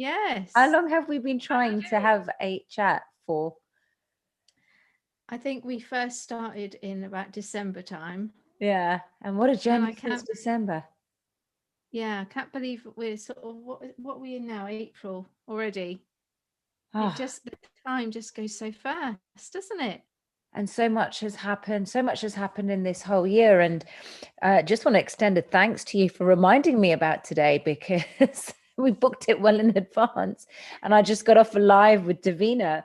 Yes. How long have we been trying to have a chat for? I think we first started in about December time. Yeah. And what a And journey I since can't, December. yeah, I can't believe we're sort of, what are we in now? April already. It Ah, just, the time just goes so fast, doesn't it? and so much has happened. So much has happened in this whole year. And just want to extend a thanks to you for reminding me about today, because we booked it well in advance. And I just got off a live with Davina,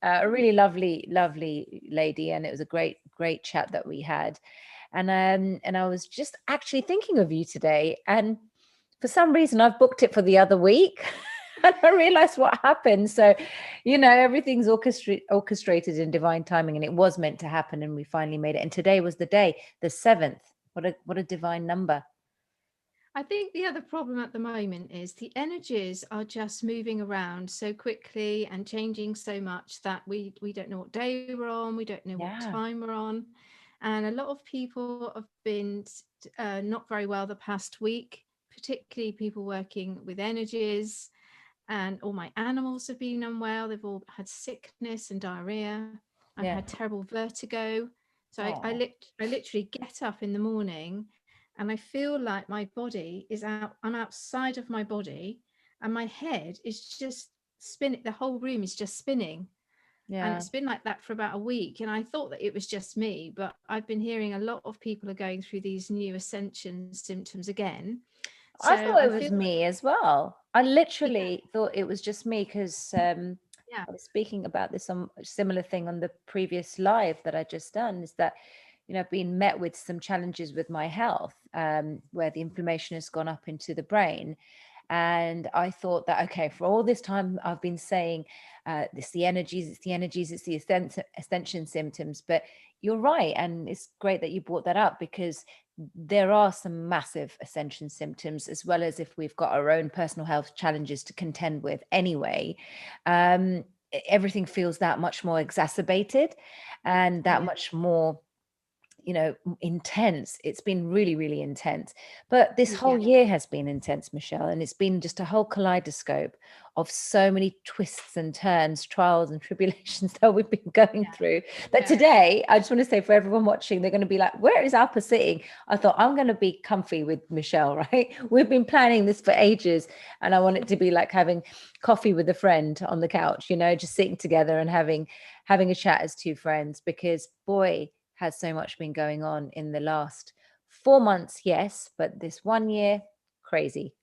a really lovely, lovely lady. And it was a great, great chat that we had. And I was just actually thinking of you today. And for some reason, I've booked it for the other week. And I realized what happened. So, everything's orchestrated in divine timing, and it was meant to happen, and we finally made it. And today was the day, the 7th. What a divine number. I think the other problem at the moment is the energies are just moving around so quickly and changing so much that we don't know what day we're on, we don't know what Yeah. time we're on. And a lot of people have been not very well the past week, particularly people working with energies. And all my animals have been unwell. They've all had sickness and diarrhea. I've Yeah. had terrible vertigo. So Oh, I literally get up in the morning and I feel like my body is out, I'm outside of my body, and my head is just spinning. The whole room is just spinning. And yeah. it's been like that for about a week. And I thought that it was just me, but I've been hearing a lot of people are going through these new ascension symptoms again. I So thought I it feel, was me as well. I yeah, literally thought it was just me, because yeah, I was speaking about this on a similar thing on the previous live that I just done, is that, I've been met with some challenges with my health, where the inflammation has gone up into the brain. And I thought that, okay, for all this time I've been saying, it's the energies, it's the energies, it's the ascension symptoms. But you're right. And it's great that you brought that up, because there are some massive ascension symptoms, as well as if we've got our own personal health challenges to contend with anyway. Everything feels that much more exacerbated and that yeah, much more, intense. It's been really, really intense. But this whole yeah. year has been intense, Michelle, and it's been just a whole kaleidoscope of so many twists and turns, trials and tribulations that we've been going through. That Yeah. today, I just want to say, for everyone watching, they're going to be like, where is Alpa sitting? I thought, I'm going to be comfy with Michelle, right? We've been planning this for ages, and I want it to be like having coffee with a friend on the couch, just sitting together and having a chat as two friends, because boy, has so much been going on in the last 4 months, yes, but this one year, crazy.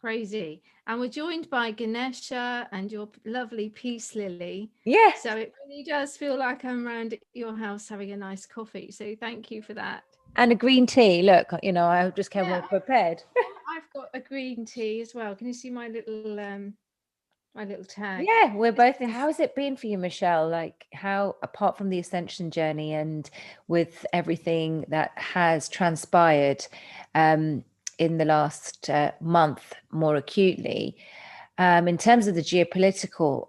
Crazy. And we're joined by Ganesha and your lovely Peace Lily. Yes. So it really does feel like I'm around at your house having a nice coffee. So thank you for that. And a green tea. Look, I just came Yeah, well prepared. I've got a green tea as well. Can you see my little tag? Yeah, we're This both. is How has it been for you, Michelle? Like, how, apart from the ascension journey and with everything that has transpired in the last month more acutely, in terms of the geopolitical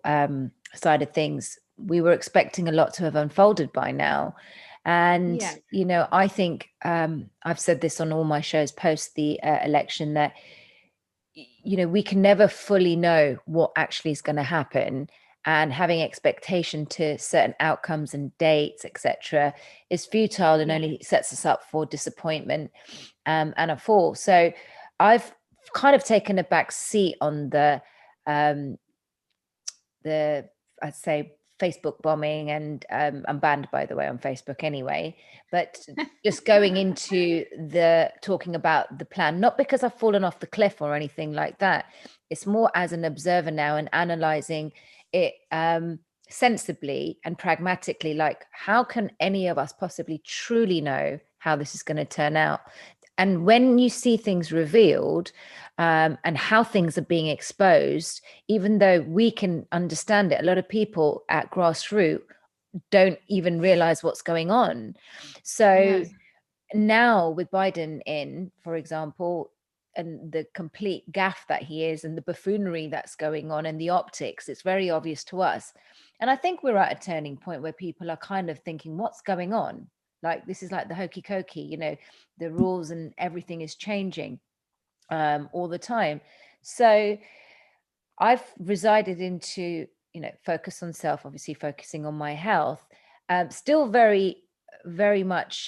side of things, we were expecting a lot to have unfolded by now. And, yeah, I think I've said this on all my shows post the election, that we can never fully know what actually is going to happen, and having expectation to certain outcomes and dates, etc., is futile and yeah, only sets us up for disappointment and a fall. So I've kind of taken a back seat on um, the I'd say Facebook bombing, and I'm banned, by the way, on Facebook anyway. But just going into the talking about the plan, not because I've fallen off the cliff or anything like that. It's more as an observer now, and analyzing it sensibly and pragmatically. Like, how can any of us possibly truly know how this is going to turn out? And when you see things revealed, and how things are being exposed, even though we can understand it, a lot of people at grassroots don't even realize what's going on. So no, now with Biden in, for example, and the complete gaffe that he is, and the buffoonery that's going on, and the optics, it's very obvious to us. And I think we're at a turning point where people are kind of thinking, what's going on? Like, this is like the hokey cokey, the rules and everything is changing all the time. So I've resided into, focus on self, obviously focusing on my health. Still very much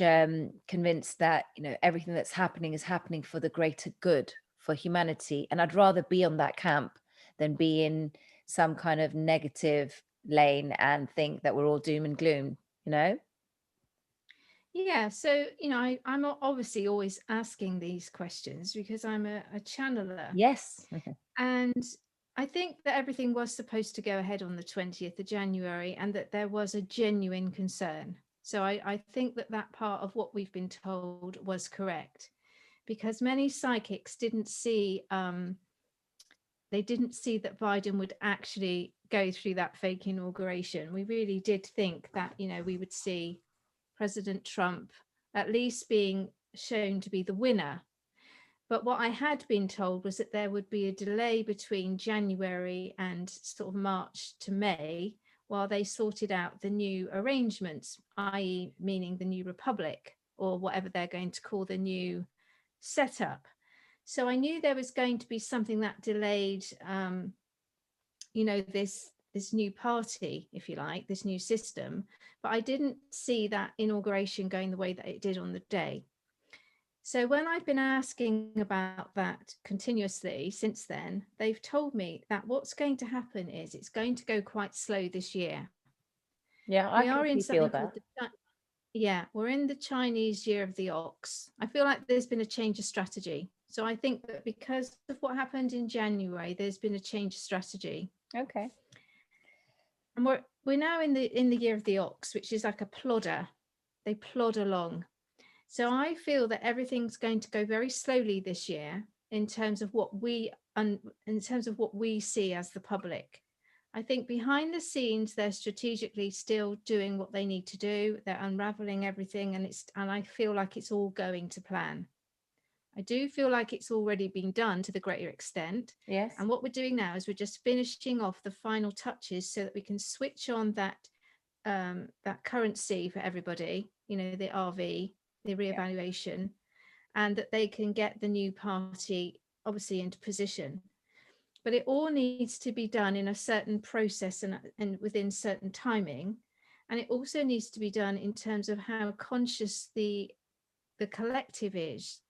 convinced that, everything that's happening is happening for the greater good for humanity. And I'd rather be on that camp than be in some kind of negative lane and think that we're all doom and gloom, you know? Yeah, so I'm obviously always asking these questions because I'm a channeler, Yes. and I think that everything was supposed to go ahead on the 20th of January, and that there was a genuine concern. So I think that that part of what we've been told was correct, because many psychics didn't see they didn't see that Biden would actually go through that fake inauguration. We really did think that, we would see President Trump at least being shown to be the winner. But what I had been told was that there would be a delay between January and sort of March to May while they sorted out the new arrangements, i.e., meaning the new republic, or whatever they're going to call the new setup. So I knew there was going to be something that delayed, this new party, if you like, this new system, but I didn't see that inauguration going the way that it did on the day. So when I've been asking about that continuously since then, they've told me that what's going to happen is it's going to go quite slow this year. Yeah, I We are in completely feel something called that. we're in the Chinese year of the ox. I feel like there's been a change of strategy. So I think that because of what happened in January, there's been a change of strategy. Okay. And we're now in the year of the ox, which is like a plodder. They plod along. So I feel that everything's going to go very slowly this year in terms of what we see as the public. I think behind the scenes they're strategically still doing what they need to do. They're unraveling everything, and I feel like it's all going to plan. I do feel like it's already been done to the greater extent. Yes. And what we're doing now is we're just finishing off the final touches so that we can switch on that currency for everybody, the RV, the reevaluation, and that they can get the new party obviously into position. But it all needs to be done in a certain process and within certain timing. And it also needs to be done in terms of how conscious the collective is.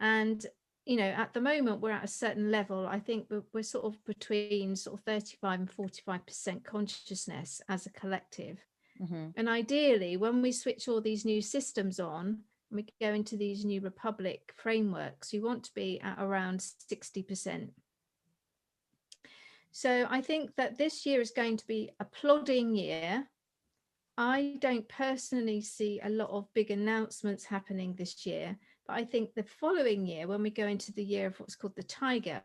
And at the moment we're at a certain level. I think we're sort of between sort of 35 and 45% consciousness as a collective. Mm-hmm. And ideally, when we switch all these new systems on and we go into these new republic frameworks, you want to be at around 60%. So I think that this year is going to be a plodding year. I don't personally see a lot of big announcements happening this year, but I think the following year, when we go into the year of what's called the tiger,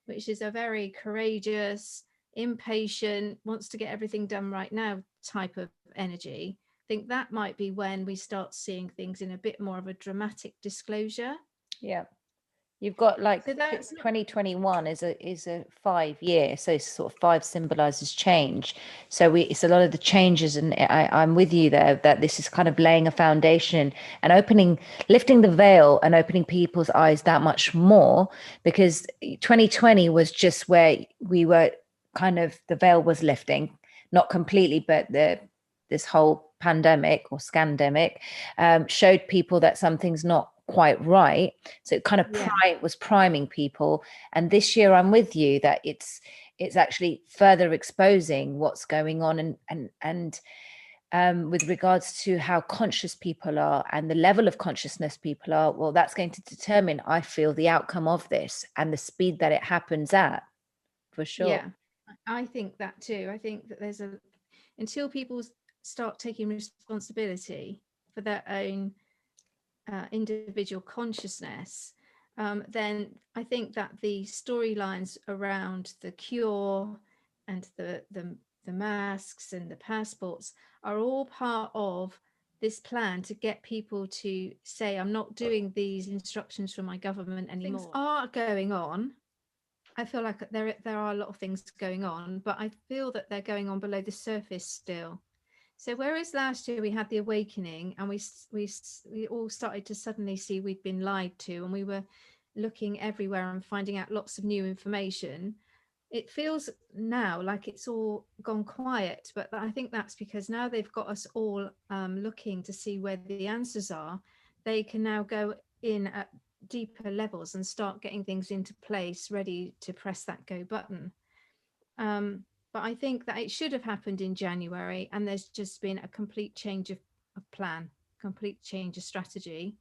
which is a very courageous, impatient, wants to get everything done right now type of energy, I think that might be when we start seeing things in a bit more of a dramatic disclosure. Yeah. You've got like So that's 2021 is a 5 year, so it's sort of 5 symbolizes change. So it's a lot of the changes, and I'm with you there that this is kind of laying a foundation and lifting the veil and opening people's eyes that much more, because 2020 was just where we were kind of, the veil was lifting, not completely, but this whole pandemic or scandemic showed people that something's not quite right. So it kind of was priming people. And this year I'm with you that it's actually further exposing what's going on, and with regards to how conscious people are and the level of consciousness people are, well, that's going to determine, I feel, the outcome of this and the speed that it happens at, for sure. Yeah, I think that too. I think that until people start taking responsibility for their own individual consciousness, then I think that the storylines around the cure and the masks and the passports are all part of this plan to get people to say, I'm not doing these instructions from my government anymore. Things are going on. I feel like there are a lot of things going on, but I feel that they're going on below the surface still. So whereas last year we had the awakening and we all started to suddenly see we'd been lied to, and we were looking everywhere and finding out lots of new information, it feels now like it's all gone quiet, but I think that's because now they've got us all looking to see where the answers are. They can now go in at deeper levels and start getting things into place, ready to press that go button. But I think that it should have happened in January, and there's just been a complete change of plan, complete change of strategy.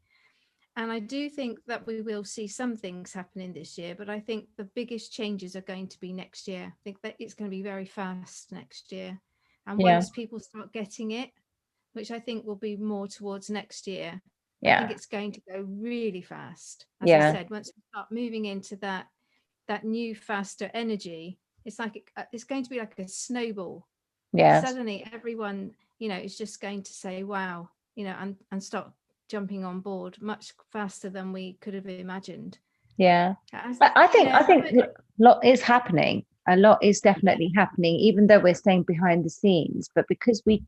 And I do think that we will see some things happening this year, but I think the biggest changes are going to be next year. I think that it's going to be very fast next year. And Yeah. once people start getting it, which I think will be more towards next year, I Yeah. think it's going to go really fast. As Yeah. I said, once we start moving into that new faster energy, it's like it's going to be like a snowball. Yeah. Suddenly everyone, is just going to say, wow, and start jumping on board much faster than we could have imagined. Yeah. I think a lot is happening. A lot is definitely happening, even though we're staying behind the scenes. But because we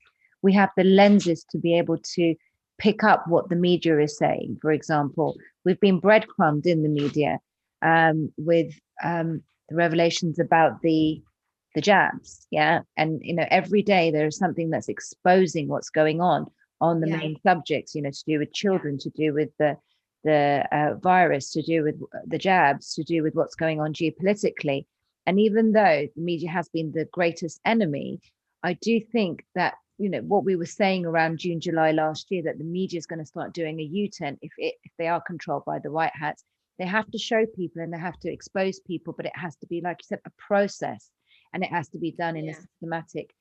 have the lenses to be able to pick up what the media is saying. For example, we've been breadcrumbed in the media with the revelations about the jabs. Yeah. And every day there is something that's exposing what's going on the main subjects, to do with children, to do with the virus, to do with the jabs, to do with what's going on geopolitically. And even though the media has been the greatest enemy, I do think that what we were saying around June, July last year, that the media is going to start doing a U-turn if they are controlled by the white hats. They have to show people and they have to expose people, but it has to be, like you said, a process, and it has to be done in a systematic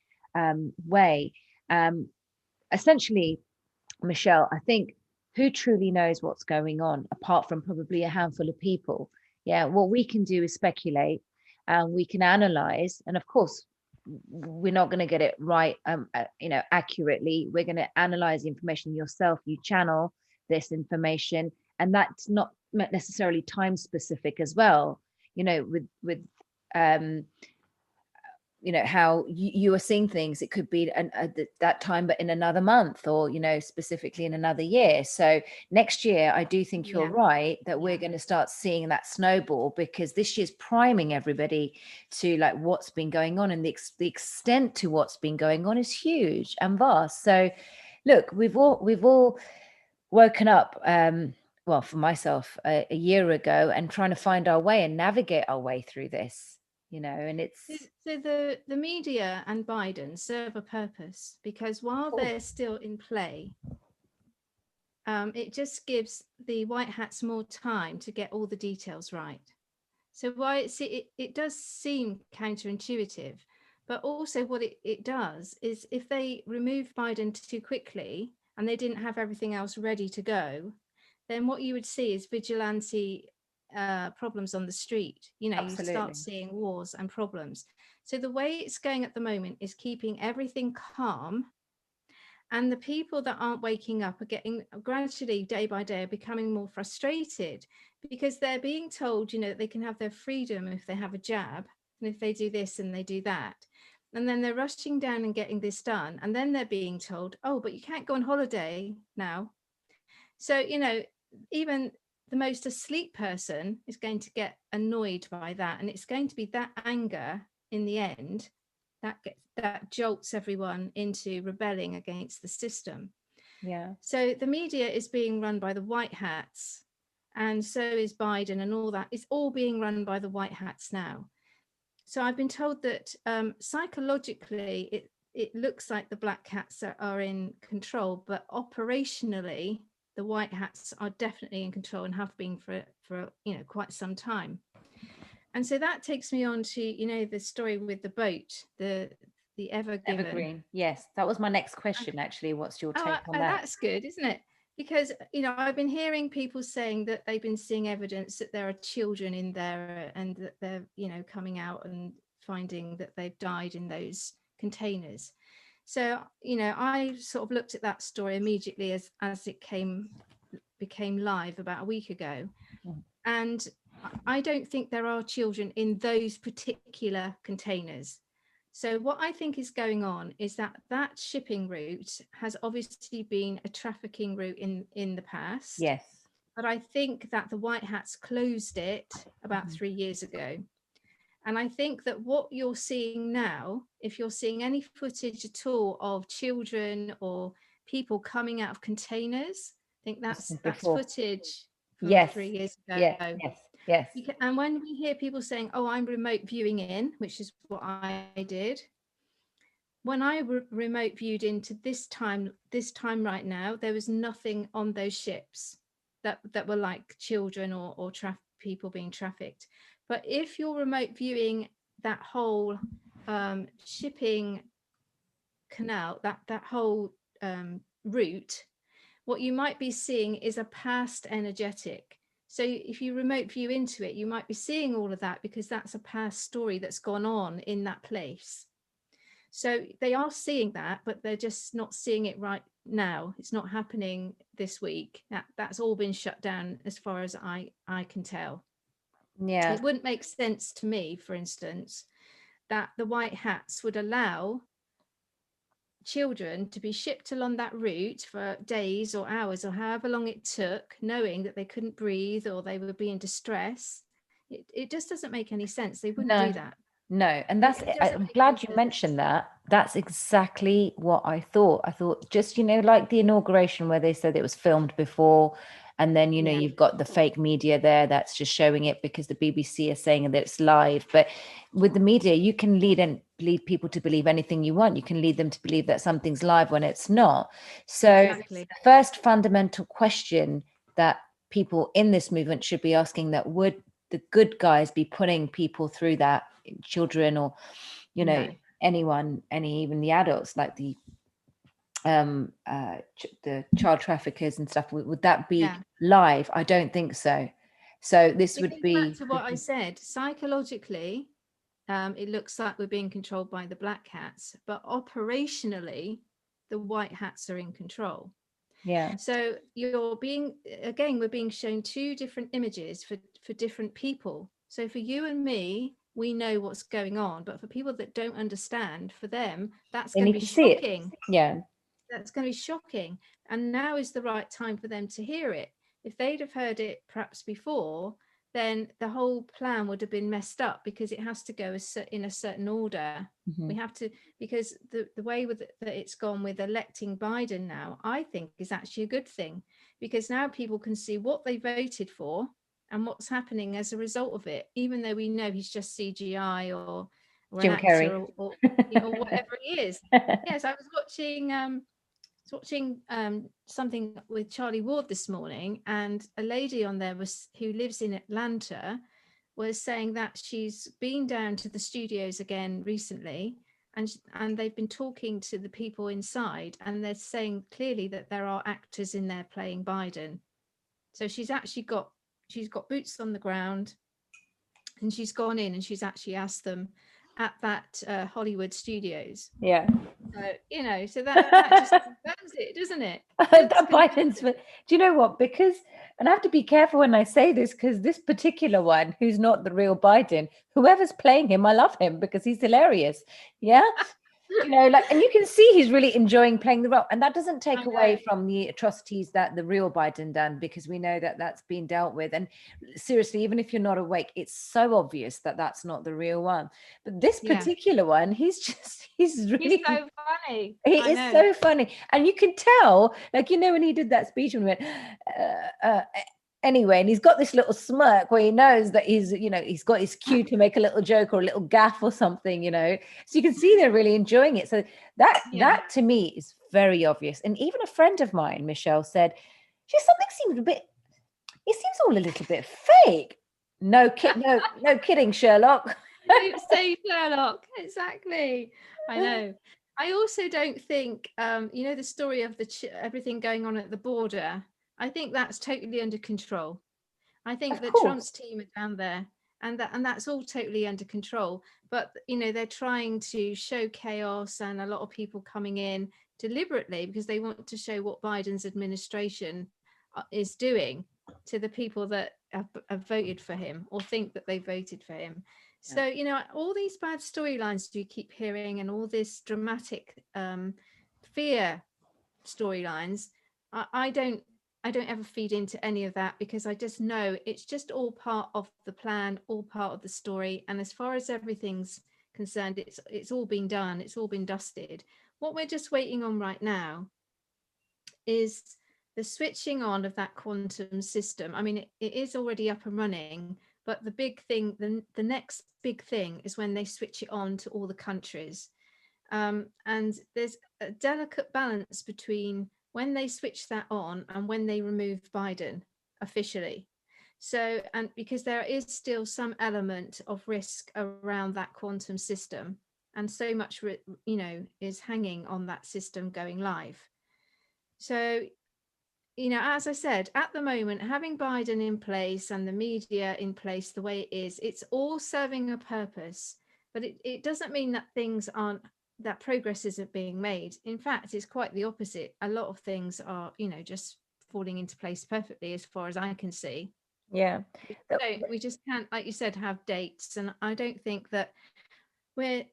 way. Essentially, Michelle, I think, who truly knows what's going on apart from probably a handful of people? Yeah, what we can do is speculate, and we can analyze, and of course we're not going to get it right accurately. We're going to analyze the information yourself. You channel this information, and that's not necessarily time specific as well, with how you are seeing things. It could be that time, but in another month, or specifically in another year. So next year, I do think you're right that we're going to start seeing that snowball, because this year's priming everybody to like what's been going on, and the extent to what's been going on is huge and vast. So look, we've all woken up, well, for myself a year ago, and trying to find our way and navigate our way through this. And it's so the media and Biden serve a purpose, because while they're still in play, it just gives the white hats more time to get all the details right. So why it does seem counterintuitive, but also what it does is, if they remove Biden too quickly and they didn't have everything else ready to go, then what you would see is vigilante problems on the street. Absolutely. You start seeing wars and problems. So the way it's going at the moment is keeping everything calm, and the people that aren't waking up are getting gradually, day by day, are becoming more frustrated, because they're being told that they can have their freedom if they have a jab, and if they do this and they do that, and then they're rushing down and getting this done, and then they're being told, oh, but you can't go on holiday now. So even the most asleep person is going to get annoyed by that, and it's going to be that anger in the end that jolts everyone into rebelling against the system. So the media is being run by the white hats, and so is Biden, and all that is all being run by the white hats now. So I've been told that psychologically it looks like the black hats are in control, but operationally the white hats are definitely in control, and have been for quite some time. And so that takes me on to the story with the boat, the Evergreen. Yes, that was my next question, actually. What's your take on that? That's good, isn't it? Because I've been hearing people saying that they've been seeing evidence that there are children in there, and that they're coming out and finding that they've died in those containers. So I sort of looked at that story immediately as it became live about a week ago, and I don't think there are children in those particular containers. So what I think is going on is that shipping route has obviously been a trafficking route in the past. Yes. But I think that the white hats closed it about 3 years ago. And I think that what you're seeing now, if you're seeing any footage at all of children or people coming out of containers, I think that's Before. footage from Yes. 3 years ago. Yes. Yes. Yes. And when we hear people saying, oh, I'm remote viewing in, which is what I did, when I remote viewed into this time right now, there was nothing on those ships that were like children or people being trafficked. But if you're remote viewing that whole shipping canal, that whole route, what you might be seeing is a past energetic. So if you remote view into it, you might be seeing all of that because that's a past story that's gone on in that place. So they are seeing that, but they're just not seeing it right now. It's not happening this week. That's all been shut down as far as I can tell. Yeah. It wouldn't make sense to me, for instance, that the white hats would allow children to be shipped along that route for days or hours or however long it took, knowing that they couldn't breathe or they would be in distress. It just doesn't make any sense. They wouldn't do that. No, and that's I'm glad you mentioned that. That's exactly what I thought. I thought just, like the inauguration where they said it was filmed before, and then you've got the fake media there that's just showing it because the BBC is saying that it's live. But with the media, you can lead people to believe anything you want. You can lead them to believe that something's live when it's not. So the first fundamental question that people in this movement should be asking, that would the good guys be putting people through that, children or anyone, even the adults, like the child traffickers and stuff, would that be live? I don't think so. So this would be back to what I said. Psychologically, it looks like we're being controlled by the black hats, but operationally the white hats are in control. So we're being shown two different images for different people. So for you and me, we know what's going on, but for people that don't understand, for them, that's going to be shocking. That's going to be shocking. And now is the right time for them to hear it. If they'd have heard it perhaps before, then the whole plan would have been messed up, because it has to go in a certain order. We have to, because the way that it's gone with electing Biden now, I think is actually a good thing, because now people can see what they voted for and what's happening as a result of it, even though we know he's just CGI or Jim an Carrey actor or whatever he is. Yes, I was watching something with Charlie Ward this morning, and a lady on there who lives in Atlanta was saying that she's been down to the studios again recently, and they've been talking to the people inside, and they're saying clearly that there are actors in there playing Biden. So she's got boots on the ground, and she's gone in and she's actually asked them at that Hollywood studios. So that just confirms it, doesn't it? Biden's. Do you know what? Because, and I have to be careful when I say this, because this particular one, who's not the real Biden, whoever's playing him, I love him because he's hilarious. And you can see he's really enjoying playing the role, and that doesn't take away from the atrocities that the real Biden done, because we know that that's been dealt with. And seriously, even if you're not awake, it's so obvious that that's not the real one. But this particular one, he's really so funny. He is so funny, and you can tell, when he did that speech and went anyway, and he's got this little smirk where he knows that he's got his cue to make a little joke or a little gaffe or something, so you can see they're really enjoying it. So that to me is very obvious. And even a friend of mine, Michelle, said something seemed it seems all a little bit fake. No kidding, Sherlock. Don't say Sherlock. Exactly. I know. I also don't think the story of everything going on at the border, I think that's totally under control. I think that Trump's team are down there, and that's all totally under control. But they're trying to show chaos and a lot of people coming in deliberately because they want to show what Biden's administration is doing to the people that have voted for him or think that they voted for him. So, all these bad storylines you keep hearing and all this dramatic fear storylines, I don't I don't ever feed into any of that, because I just know it's just all part of the plan, all part of the story. And as far as everything's concerned, it's all been done, it's all been dusted. What we're just waiting on right now is the switching on of that quantum system. I mean, it is already up and running, but the big thing, the next big thing is when they switch it on to all the countries. And there's a delicate balance between when they switch that on and when they remove Biden officially. So, and because there is still some element of risk around that quantum system, and so much, is hanging on that system going live. So, as I said, at the moment, having Biden in place and the media in place the way it is, it's all serving a purpose. But it doesn't mean that that progress isn't being made. In fact, it's quite the opposite. A lot of things are, just falling into place perfectly as far as I can see. Yeah. We just can't, like you said, have dates. And I don't think that we're,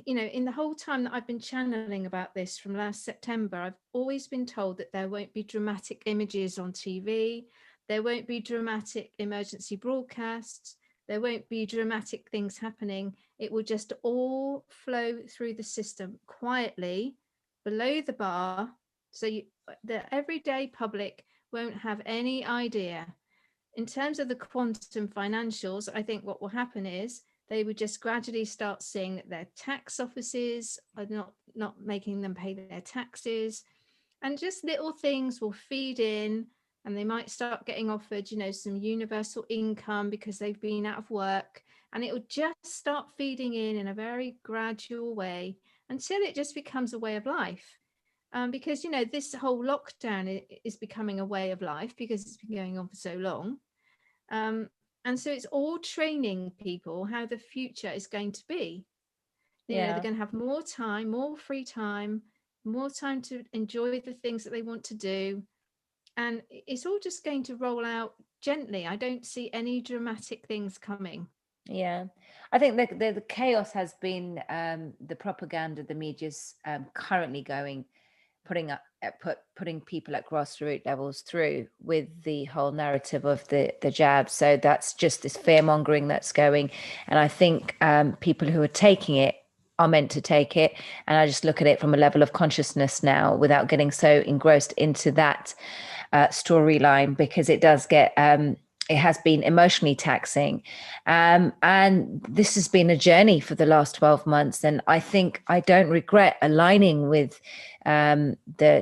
in the whole time that I've been channeling about this from last September, I've always been told that there won't be dramatic images on TV, there won't be dramatic emergency broadcasts, there won't be dramatic things happening. It will just all flow through the system quietly below the bar. So the everyday public won't have any idea. In terms of the quantum financials, I think what will happen is they would just gradually start seeing that their tax offices are not making them pay their taxes, and just little things will feed in, and they might start getting offered, some universal income because they've been out of work, and it will just start feeding in a very gradual way until it just becomes a way of life. Because this whole lockdown is becoming a way of life because it's been going on for so long. And so it's all training people how the future is going to be. They're going to have more time, more free time, more time to enjoy the things that they want to do. And it's all just going to roll out gently. I don't see any dramatic things coming. Yeah, I think the chaos has been the propaganda the media's currently putting people at grassroots levels through with the whole narrative of the jab. So that's just this fear mongering that's going, and I think people who are taking it are meant to take it. And I just look at it from a level of consciousness now, without getting so engrossed into that storyline, because it does get it has been emotionally taxing. And this has been a journey for the last 12 months. And I think I don't regret aligning with the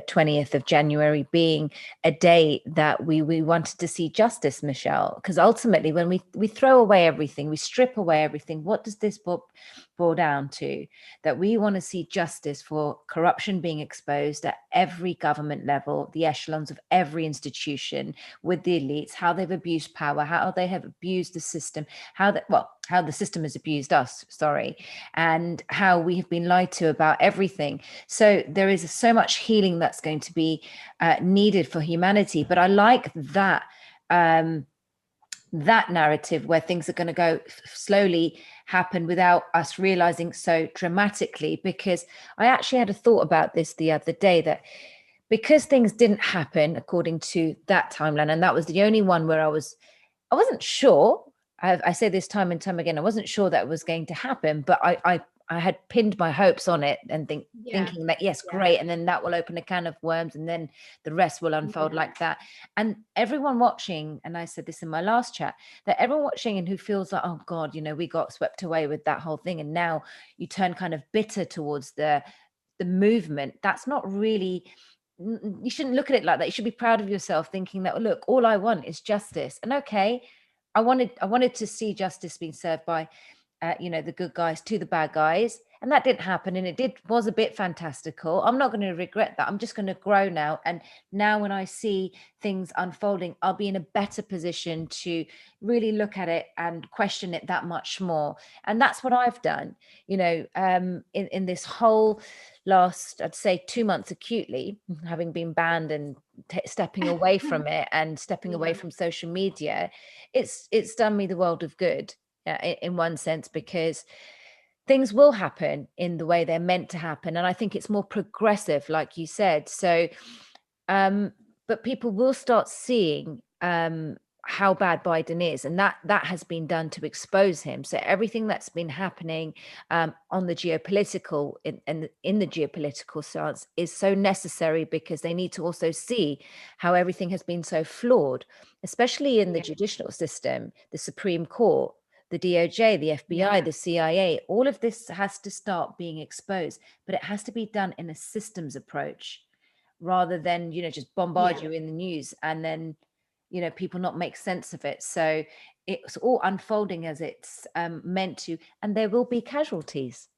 20th of January being a day that we wanted to see justice, Michelle, because ultimately when we throw away everything, we strip away everything, what does this book boil down to? That we want to see justice for corruption being exposed at every government level, the echelons of every institution, with the elites, how they've abused power, how they have abused the system, how the system has abused us, and how we have been lied to about everything. So there is so much healing that's going to be needed for humanity. But I like that that narrative where things are going to go slowly happen without us realizing so dramatically. Because I actually had a thought about this the other day, that because things didn't happen according to that timeline, and that was the only one where I wasn't sure. I say this time and time again, I wasn't sure that it was going to happen, but I had pinned my hopes on it and thinking that, yes, great. And then that will open a can of worms, and then the rest will unfold like that. And everyone watching, and I said this in my last chat, that everyone watching and who feels like, oh God, we got swept away with that whole thing. And now you turn kind of bitter towards the movement. That's not really, you shouldn't look at it like that. You should be proud of yourself, thinking that, look, all I want is justice. And okay, I wanted to see justice being served by the good guys to the bad guys, and that didn't happen, and was a bit fantastical. I'm not going to regret that. I'm just going to grow now, and now when I see things unfolding, I'll be in a better position to really look at it and question it that much more. And that's what I've done, in this whole last, I'd say, 2 months acutely, having been banned and stepping away from it and stepping away from social media. It's done me the world of good, in one sense, because things will happen in the way they're meant to happen. And I think it's more progressive, like you said. So but people will start seeing how bad Biden is, and that has been done to expose him. So everything that's been happening on the geopolitical in the geopolitical stance is so necessary, because they need to also see how everything has been so flawed, especially in the judicial system, the Supreme Court, the DOJ, the FBI, the CIA. All of this has to start being exposed, but it has to be done in a systems approach, rather than, you know, just bombard you in the news and then, you know, people not make sense of it. So it's all unfolding as it's meant to, and there will be casualties,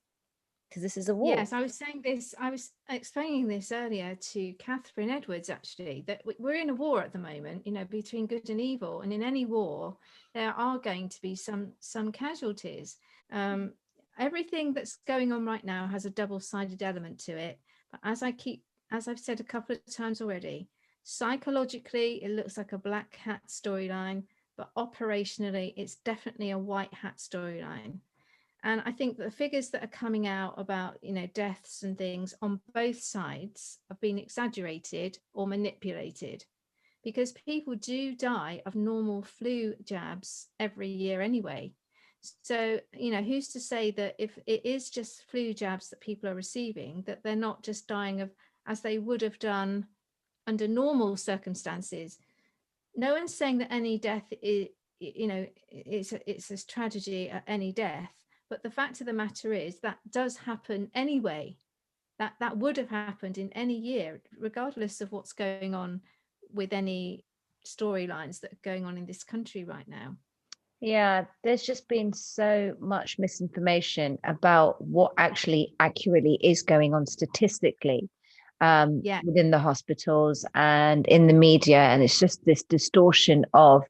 because this is a war. Yes, I was saying this, I was explaining this earlier to Catherine Edwards, actually, that we're in a war at the moment, you know, between good and evil. And in any war, there are going to be some casualties. Everything that's going on right now has a double-sided element to it. But as I've said a couple of times already, psychologically, it looks like a black hat storyline, but operationally, it's definitely a white hat storyline. And I think the figures that are coming out about, you know, deaths and things on both sides have been exaggerated or manipulated, because people do die of normal flu jabs every year anyway. So, you know, who's to say that if it is just flu jabs that people are receiving, that they're not just dying of, as they would have done under normal circumstances. No one's saying that any death is, you know, it's a tragedy at any death. But the fact of the matter is that does happen anyway. That would have happened in any year, regardless of what's going on with any storylines that are going on in this country right now. Yeah, there's just been so much misinformation about what actually accurately is going on statistically within the hospitals and in the media. And it's just this distortion of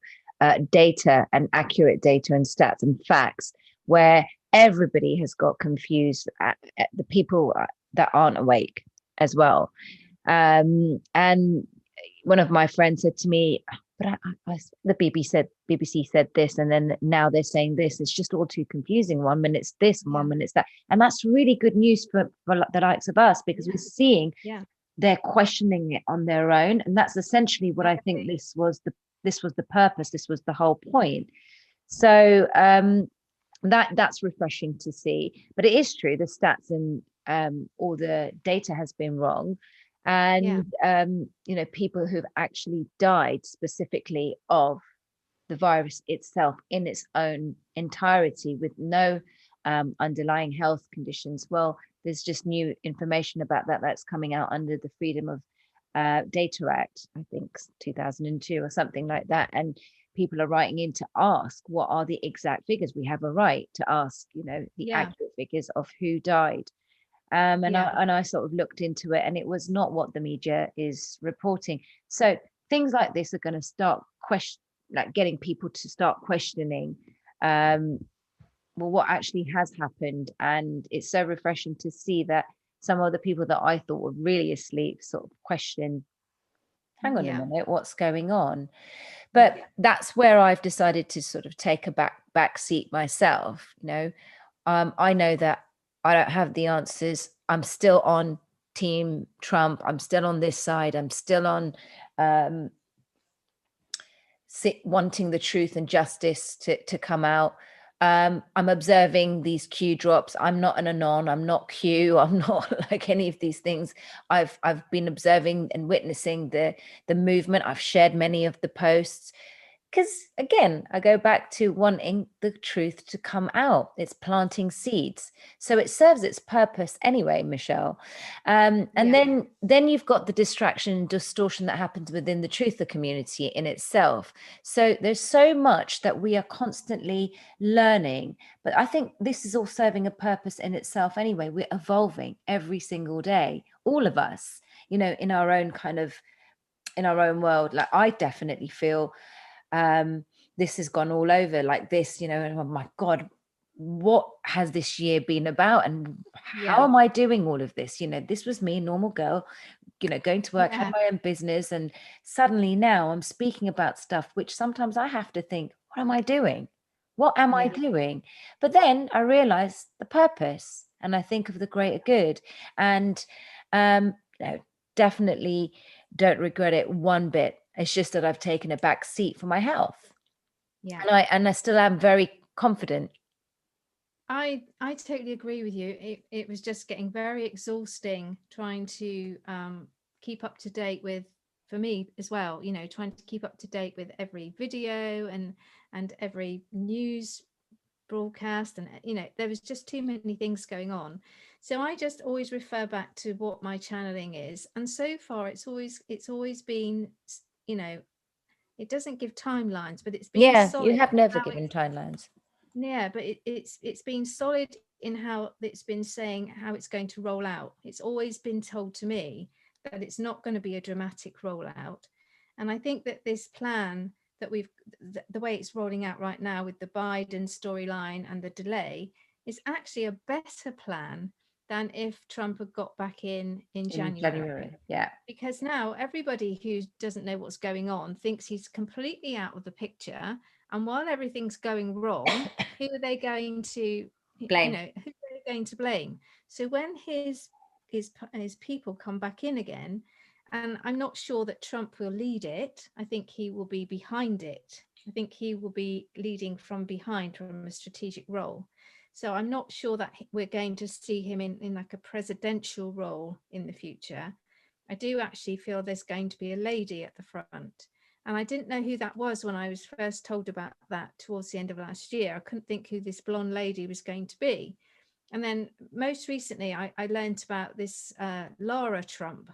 data and accurate data and stats and facts, where everybody has got confused, at the people that aren't awake as well. And one of my friends said to me, but the BBC said this, and then now they're saying this. It's just all too confusing. 1 minute it's this, and 1 minute it's that. And that's really good news for the likes of us, because we're seeing they're questioning it on their own. And that's essentially what I think this was the purpose. This was the whole point. So that's refreshing to see. But it is true, the stats and all the data has been wrong. And you know, people who've actually died specifically of the virus itself in its own entirety, with no underlying health conditions. Well, there's just new information about that's coming out under the Freedom of Data Act, I think 2002 or something like that. And people are writing in to ask, what are the exact figures? We have a right to ask, you know, the accurate figures of who died. And I sort of looked into it, and it was not what the media is reporting. So things like this are going to start getting people to start questioning, well, what actually has happened. And it's so refreshing to see that some of the people that I thought were really asleep sort of question, hang on a minute, what's going on? But that's where I've decided to sort of take a back seat myself. You know, I know that I don't have the answers. I'm still on Team Trump. I'm still on this side. I'm still on wanting the truth and justice to come out. I'm observing these Q drops. I'm not an Anon. I'm not Q. I'm not like any of these things. I've been observing and witnessing the movement. I've shared many of the posts, because again, I go back to wanting the truth to come out. It's planting seeds. So it serves its purpose anyway, Michelle. And then you've got the distraction and distortion that happens within the truther community in itself. So there's so much that we are constantly learning. But I think this is all serving a purpose in itself anyway. We're evolving every single day, all of us, you know, in our own world. Like, I definitely feel this has gone all over like this, you know, and oh my God, what has this year been about? And how am I doing all of this? You know, this was me, normal girl, you know, going to work, had my own business. And suddenly now I'm speaking about stuff which sometimes I have to think, what am I doing? What am I doing? But then I realize the purpose, and I think of the greater good. And you know, definitely don't regret it one bit. It's just that I've taken a back seat for my health. Yeah. And I still am very confident. I totally agree with you. It was just getting very exhausting trying to keep up to date with, for me as well, you know, trying to keep up to date with every video and every news broadcast, and you know, there was just too many things going on. So I just always refer back to what my channeling is, and so far it's always been, you know, it doesn't give timelines, but it's been Yeah, you solid have never how given timelines. yeah, but it's been solid in how it's been saying how it's going to roll out. It's always been told to me that it's not going to be a dramatic rollout. And I think that this plan that the way it's rolling out right now with the Biden storyline and the delay is actually a better plan than if Trump had got back in January. Yeah. Because now everybody who doesn't know what's going on thinks he's completely out of the picture. And while everything's going wrong, who are they going to, you Blame. know, who are they going to blame? So when his people come back in again, and I'm not sure that Trump will lead it, I think he will be behind it. I think he will be leading from behind, from a strategic role. So I'm not sure that we're going to see him in like a presidential role in the future. I do actually feel there's going to be a lady at the front. And I didn't know who that was when I was first told about that towards the end of last year. I couldn't think who this blonde lady was going to be. And then most recently, I learned about this Lara Trump.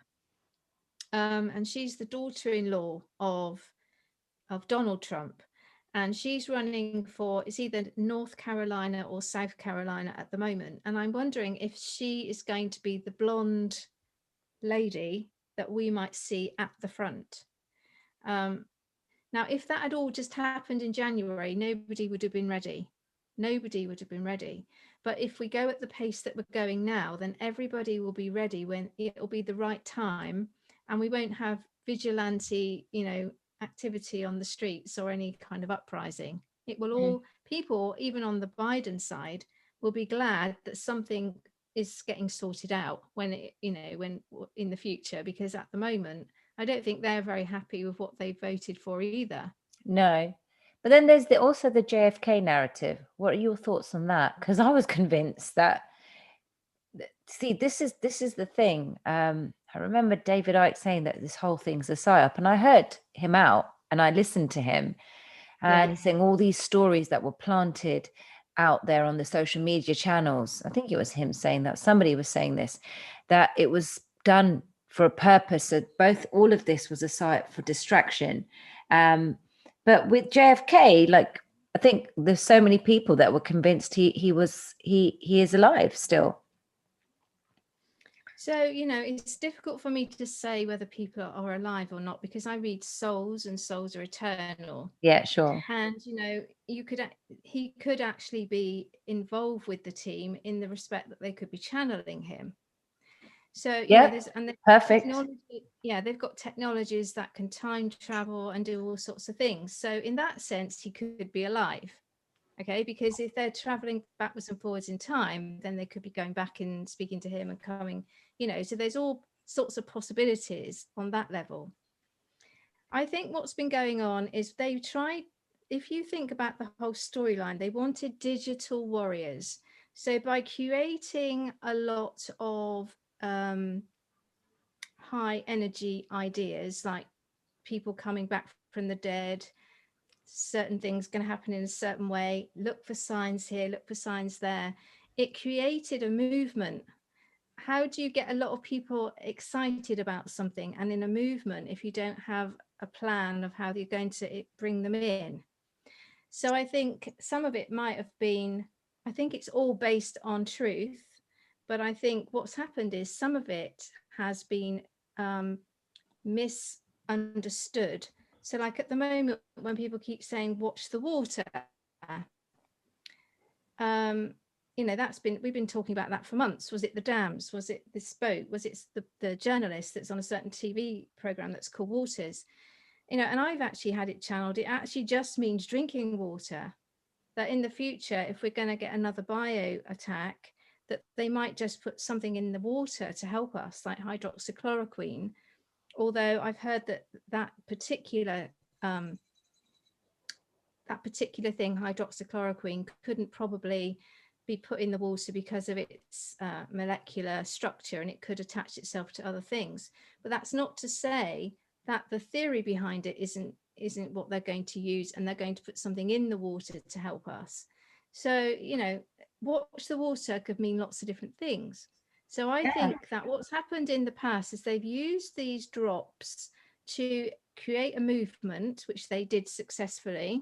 And she's the daughter-in-law of Donald Trump. And she's running for, it's either North Carolina or South Carolina at the moment. And I'm wondering if she is going to be the blonde lady that we might see at the front. Now, if that had all just happened in January, nobody would have been ready. Nobody would have been ready. But if we go at the pace that we're going now, then everybody will be ready when it'll be the right time, and we won't have vigilante, you know, activity on the streets or any kind of uprising. It will all, people, even on the Biden side, will be glad that something is getting sorted out when it, you know, when in the future, because at the moment, I don't think they're very happy with what they voted for either. No. But then there's also the JFK narrative. What are your thoughts on that? Because I was convinced that, see, this is the thing. I remember David Icke saying that this whole thing's a psyop, and I heard him out and I listened to him, and he's saying all these stories that were planted out there on the social media channels. I think it was him saying that, somebody was saying this, that it was done for a purpose, that all of this was a site for distraction. But with JFK, like, I think there's so many people that were convinced he is alive still. So, you know, it's difficult for me to say whether people are alive or not, because I read souls and souls are eternal. Yeah, sure. And, you know, he could actually be involved with the team in the respect that they could be channeling him. So, you know, perfect. They've got technologies that can time travel and do all sorts of things. So in that sense, he could be alive. Okay, because if they're traveling backwards and forwards in time, then they could be going back and speaking to him and coming, you know, so there's all sorts of possibilities on that level. I think what's been going on is they've tried, if you think about the whole storyline, they wanted digital warriors. So by creating a lot of high energy ideas, like people coming back from the dead, certain things going to happen in a certain way, look for signs here, look for signs there, it created a movement. How do you get a lot of people excited about something and in a movement if you don't have a plan of how you're going to bring them in? So I think some of it might have been, I think it's all based on truth, but I think what's happened is some of it has been misunderstood. So like at the moment, when people keep saying, watch the water, you know, we've been talking about that for months. Was it the dams? Was it this boat? Was it the journalist that's on a certain TV program that's called Waters? You know, and I've actually had it channeled. It actually just means drinking water. That in the future, if we're going to get another bio attack, that they might just put something in the water to help us, like hydroxychloroquine, although I've heard that particular thing, hydroxychloroquine, couldn't probably be put in the water because of its molecular structure, and it could attach itself to other things. But that's not to say that the theory behind it isn't what they're going to use, and they're going to put something in the water to help us. So, watch the water could mean lots of different things. So I think that what's happened in the past is they've used these drops to create a movement, which they did successfully.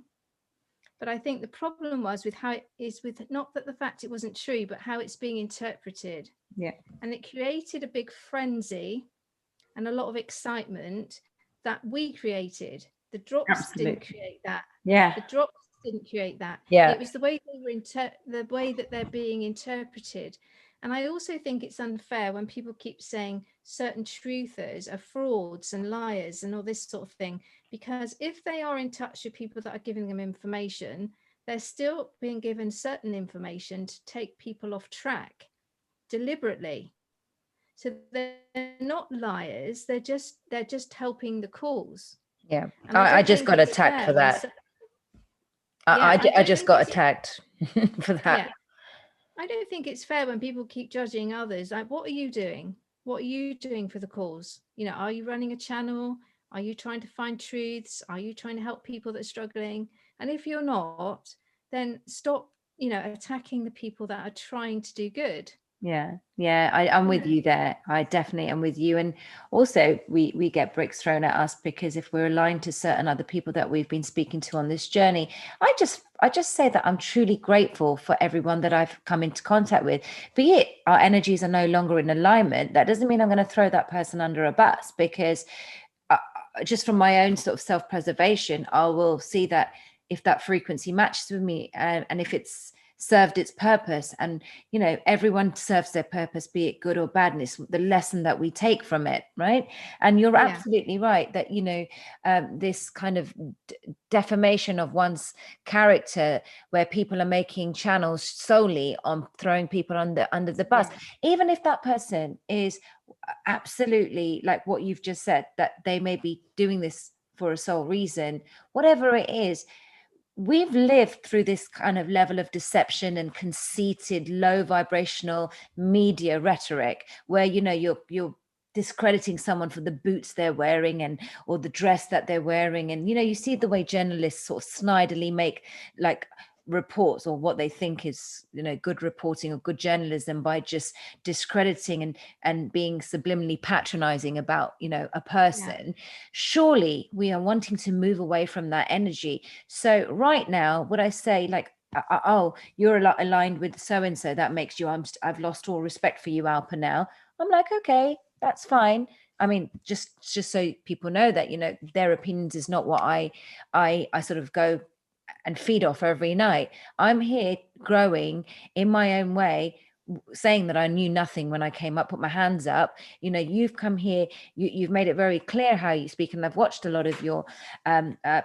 But I think the problem was with how it is, with not that the fact it wasn't true, but how it's being interpreted. Yeah. And it created a big frenzy and a lot of excitement that we created. The drops didn't create that. Yeah. The drops didn't create that. Yeah. It was the way they were the way that they're being interpreted. And I also think it's unfair when people keep saying certain truthers are frauds and liars and all this sort of thing, because if they are in touch with people that are giving them information, they're still being given certain information to take people off track deliberately. So they're not liars, they're just helping the cause. Yeah. And I just got attacked for that. I just got attacked for that. Yeah. I don't think it's fair when people keep judging others. Like, what are you doing? What are you doing for the cause? Are you running a channel? Are you trying to find truths? Are you trying to help people that are struggling? And if you're not, then stop, attacking the people that are trying to do good. Yeah, I'm with you there. I definitely am with you. And also we get bricks thrown at us because if we're aligned to certain other people that we've been speaking to on this journey, I just say that I'm truly grateful for everyone that I've come into contact with. Be it our energies are no longer in alignment, that doesn't mean I'm going to throw that person under a bus, because just from my own sort of self-preservation, I will see that if that frequency matches with me, and if it's served its purpose, and everyone serves their purpose, be it good or bad, and it's the lesson that we take from it, right? And you're absolutely right that this kind of defamation of one's character, where people are making channels solely on throwing people under the bus, even if that person is absolutely, like what you've just said, that they may be doing this for a sole reason, whatever it is. We've lived through this kind of level of deception and conceited, low vibrational media rhetoric, where you're discrediting someone for the boots they're wearing or the dress that they're wearing, and you see the way journalists sort of snidely make like reports, or what they think is good reporting or good journalism, by just discrediting and being subliminally patronizing about a person. Surely we are wanting to move away from that energy. So right now, would I say like, oh, you're aligned with so and so, that makes you, I've lost all respect for you, Alpa, now? I'm like, okay, that's fine. I mean, just so people know that their opinions is not what I sort of go and feed off every night. I'm here growing in my own way, saying that I knew nothing when I came up, put my hands up. You've come here, you've made it very clear how you speak, and I've watched a lot of your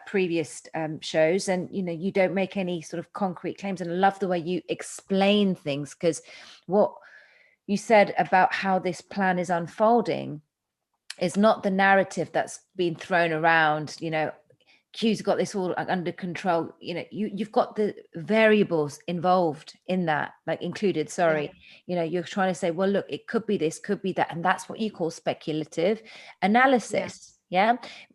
previous shows, and you don't make any sort of concrete claims, and I love the way you explain things, because what you said about how this plan is unfolding is not the narrative that's been thrown around. Q's got this all under control. You've got the variables involved in that, like included. You're trying to say, well, look, it could be this, could be that, and that's what you call speculative analysis.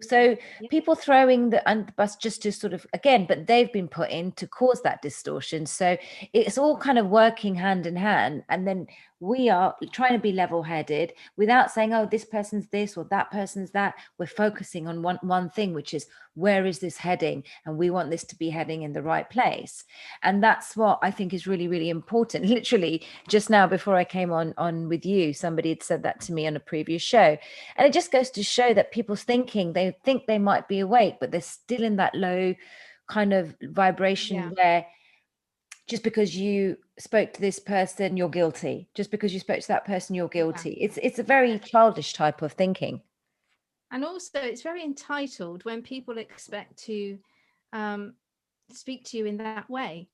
So people throwing the under the bus just to sort of, again, but they've been put in to cause that distortion. So it's all kind of working hand in hand, and then we are trying to be level-headed without saying, oh, this person's this or that person's that. We're focusing on one thing, which is, where is this heading? And we want this to be heading in the right place. And that's what I think is really, really important. Literally just now before I came on with you, somebody had said that to me on a previous show. And it just goes to show that people's thinking, they think they might be awake, but they're still in that low kind of vibration where just because you spoke to this person, you're guilty. Just because you spoke to that person, you're guilty. It's a very childish type of thinking. And also it's very entitled when people expect to speak to you in that way.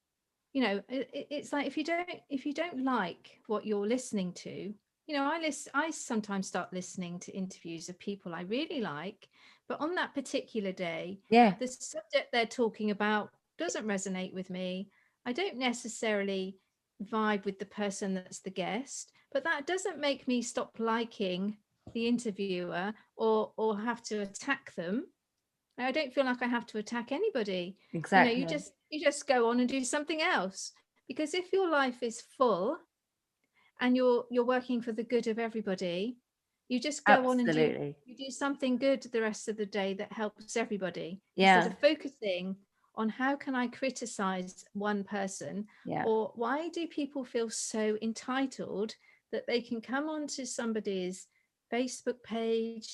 It's like, if you don't like what you're listening to, you know, I sometimes start listening to interviews of people I really like, but on that particular day, Yeah, the subject they're talking about doesn't resonate with me. I don't necessarily vibe with the person that's the guest, but that doesn't make me stop liking the interviewer or have to attack them. I don't feel like I have to attack anybody. You know, exactly. you just go on and do something else. Because if your life is full and you're working for the good of everybody, you just go on and Absolutely. you do something good the rest of the day that helps everybody, instead Yeah, of focusing on how can I criticize one person, yeah, or why do people feel so entitled that they can come onto somebody's Facebook page.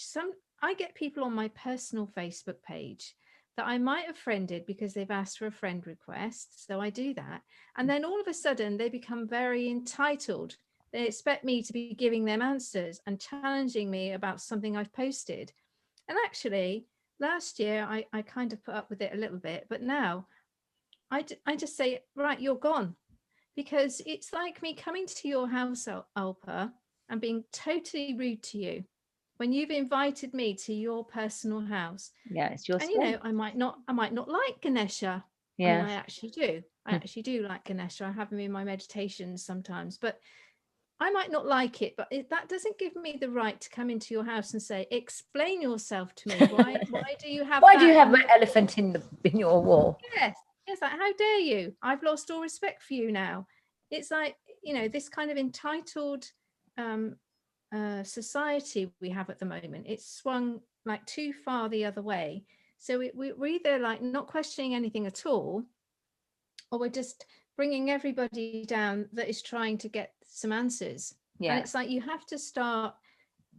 I get people on my personal Facebook page that I might have friended because they've asked for a friend request, so I do that, and then all of a sudden they become very entitled. They expect me to be giving them answers and challenging me about something I've posted. And actually, last year I kind of put up with it a little bit, but now I just say, right, you're gone. Because it's like me coming to your house, Alpa, and being totally rude to you when you've invited me to your personal house. yeah. It's your And you know, space. I might not like Ganesha. I mean, Yeah. I actually do. I actually do like Ganesha. I have him in my meditations sometimes, but I might not like it, but that doesn't give me the right to come into your house and say, explain yourself to me. Why do you have Why do you that have on an your wall? elephant in your wall? Yes, yes, like, how dare you? I've lost all respect for you now. It's like, you know, this kind of entitled um, society we have at the moment. It's swung like too far the other way. So we're either like not questioning anything at all, or we're just bringing everybody down that is trying to get some answers. And Yeah, it's like you have to start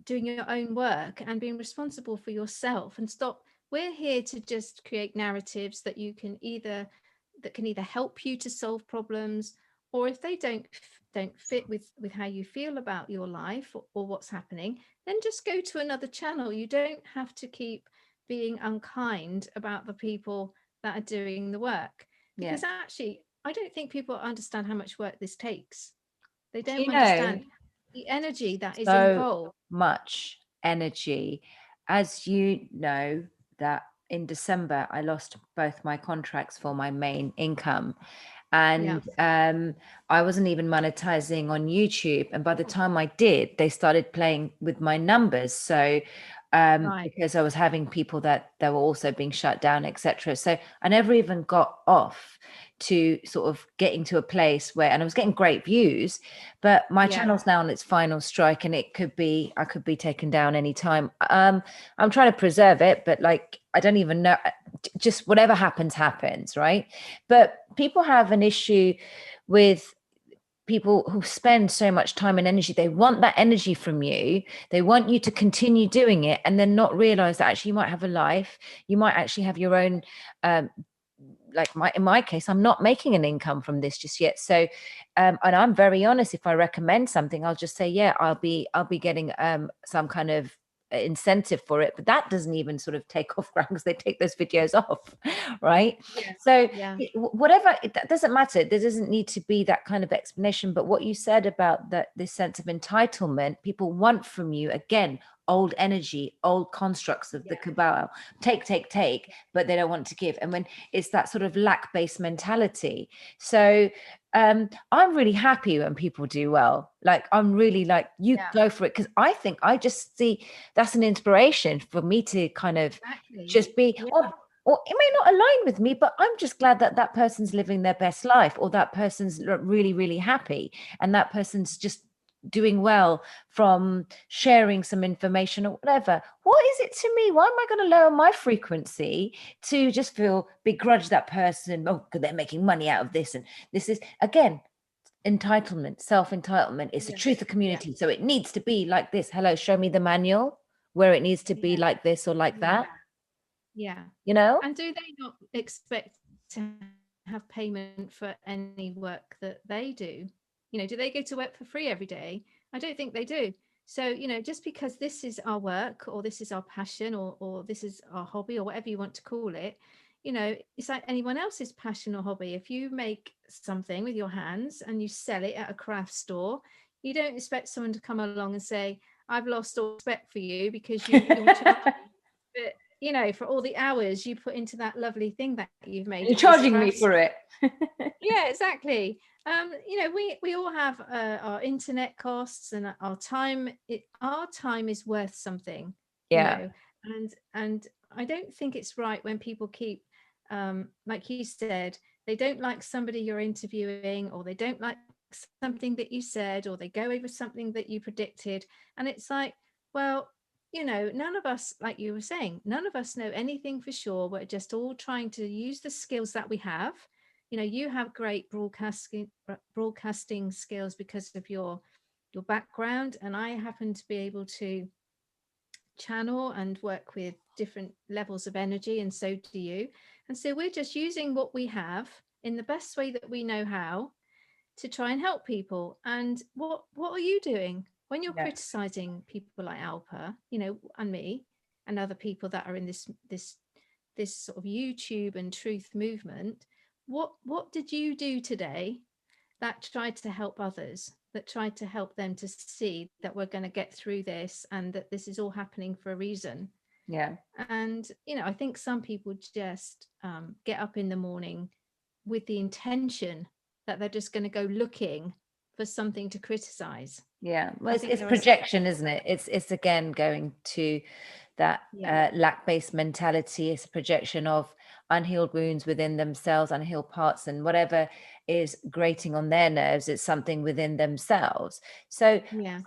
doing your own work and being responsible for yourself, and stop. We're here to just create narratives that you can either that can either help you to solve problems, or if they don't fit with how you feel about your life, or what's happening, then just go to another channel. You don't have to keep being unkind about the people that are doing the work, yeah. because actually I don't think people understand how much work this takes. They Do don't you know, understand the energy that is so involved. much energy? As you know, that in December I lost both my contracts for my main income, Yeah, and I wasn't even monetizing on YouTube, and by the time I did, they started playing with my numbers. So right. because I was having people that were also being shut down, etc. So I never even got off to sort of getting to a place where, and I was getting great views, but my Yeah, channel's now on its final strike, and I could be taken down anytime. I'm trying to preserve it, but like I don't even know, just whatever happens, right? But people have an issue with people who spend so much time and energy. They want that energy from you, they want you to continue doing it, and then not realize that actually you might have a life, you might actually have your own um, like in my case, I'm not making an income from this just yet. So and I'm very honest, if I recommend something, I'll just say, yeah, I'll be getting some kind of incentive for it, but that doesn't even sort of take off ground because they take those videos off, right? yeah, So yeah, whatever, that doesn't matter, there doesn't need to be that kind of explanation. But what you said about that, this sense of entitlement people want from you, again, old energy, old constructs of the yeah, cabal, take, but they don't want to give. And when it's that sort of lack-based mentality. So I'm really happy when people do well. Like I'm really like, you yeah, go for it, because I think I just see that's an inspiration for me to kind of exactly. just be, Yeah, or it may not align with me, but I'm just glad that that person's living their best life, or that person's really, really happy, and that person's just doing well from sharing some information or whatever. What is it to me? Why am I going to lower my frequency to just feel begrudge that person? Oh, because they're making money out of this. And this is, again, entitlement, self-entitlement. It's the yeah, truth of yeah, community. So it needs to be like this. Hello, show me the manual where it needs to be yeah, like this or like yeah, that, yeah. you know? And do they not expect to have payment for any work that they do? You know, do they go to work for free every day? I don't think they do. So, you know, just because this is our work, or this is our passion, or this is our hobby, or whatever you want to call it, you know, it's like anyone else's passion or hobby. If you make something with your hands and you sell it at a craft store, You don't expect someone to come along and say, I've lost all respect for you because you're charging, but you know, for all the hours you put into that lovely thing that you've made You're of this charging me craft. for it. Yeah, exactly. You know, we all have our internet costs and our time is worth something, you Yeah, know, and I don't think it's right when people keep, like you said, they don't like somebody you're interviewing, or they don't like something that you said, or they go over something that you predicted, and it's like, well, you know, none of us, like you were saying, none of us know anything for sure. We're just all trying to use the skills that we have. You know, you have great broadcasting skills because of your background, and I happen to be able to channel and work with different levels of energy, and so do you. And so we're just using what we have in the best way that we know how to try and help people. And what are you doing when you're yeah, criticizing people like Alpa, you know, and me and other people that are in this sort of YouTube and truth movement? What did you do today that tried to help others, that tried to help them to see that we're going to get through this and that this is all happening for a reason? yeah. And you know, I think some people just get up in the morning with the intention that they're just going to go looking for something to criticize. Yeah, well, I think it's there are some, projection, isn't it? It's again going to that yeah, lack-based mentality. It's a projection of unhealed wounds within themselves, unhealed parts, and whatever is grating on their nerves, it's something within themselves. So yeah,